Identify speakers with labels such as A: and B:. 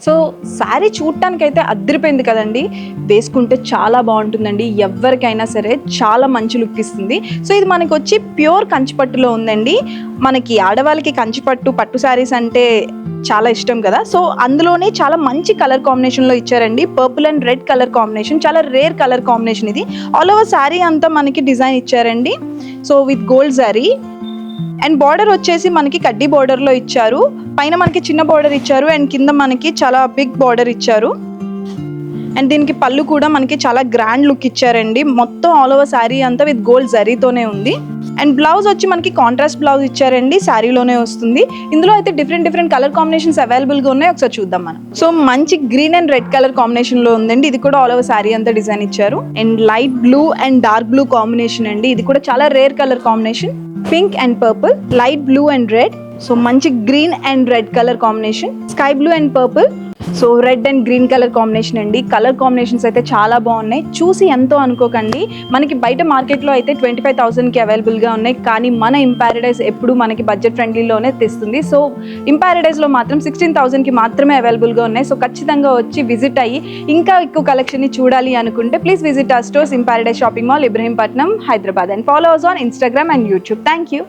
A: So sari చూడటానికైతే అద్దరిపోయింది కదండి, వేసుకుంటే చాలా బాగుంటుందండి. ఎవరికైనా సరే చాలా మంచి లుక్ ఇస్తుంది. సో ఇది మనకి వచ్చి ప్యూర్ కంచిపట్టులో ఉందండి. మనకి ఆడవాళ్ళకి కంచిపట్టు పట్టు శారీస్ అంటే చాలా ఇష్టం కదా. సో అందులోనే చాలా మంచి కలర్ కాంబినేషన్లో ఇచ్చారండి. Purple and red colour combination, చాలా రేర్ కలర్ కాంబినేషన్ ఇది. ఆల్ ఓవర్ శారీ అంతా మనకి డిజైన్ ఇచ్చారండి. So with gold sari and border వచ్చేసి మనకి కడ్డీ బార్డర్లో ఇచ్చారు. పైన మనకి చిన్న బార్డర్ ఇచ్చారు అండ్ కింద మనకి చాలా బిగ్ బార్డర్ ఇచ్చారు. అండ్ దీనికి పళ్ళు కూడా మనకి చాలా గ్రాండ్ లుక్ ఇచ్చారండి. మొత్తం ఆల్ ఓవర్ శారీ అంతా విత్ గోల్డ్ జరీతోనే ఉంది. అండ్ బ్లౌజ్ వచ్చి మనకి కాంట్రాస్ట్ బ్లౌజ్ ఇచ్చారండి, శారీలోనే వస్తుంది. ఇందులో అయితే డిఫరెంట్ కలర్ కాంబినేషన్స్ అవైలబుల్గా ఉన్నాయి, ఒకసారి చూద్దాం మనం. సో మంచి గ్రీన్ అండ్ రెడ్ కలర్ కాంబినేషన్లో ఉందండి. ఇది కూడా ఆల్ ఓవర్ శారీ అంతా డిజైన్ ఇచ్చారు. And light blue and dark blue combination అండి. ఇది కూడా చాలా rare colour combination. Pink and purple, light blue and red. So మంచి green and red colour combination, sky blue and purple. So red and green colour combination అండి. Colour combinations అయితే చాలా బాగున్నాయి. చూసి ఎంతో అనుకోకండి, మనకి బయట మార్కెట్లో అయితే 25,000కి అవైలబుల్గా ఉన్నాయి. కానీ మన ఇంపారడైజ్ ఎప్పుడు మనకి బడ్జెట్ ఫ్రెండ్లీలోనే తెస్తుంది. సో ఇంపారడైజ్లో మాత్రం 16,000కి మాత్రమే అవైలబుల్గా ఉన్నాయి. సో ఖచ్చితంగా వచ్చి విజిట్ అయ్యి ఇంకా ఎక్కువ కలెక్షన్ని చూడాలి అనుకుంటే please visit our stores, Imparadise shopping mall, Ibrahimpatnam, Hyderabad. And follow us on Instagram and YouTube. Thank you.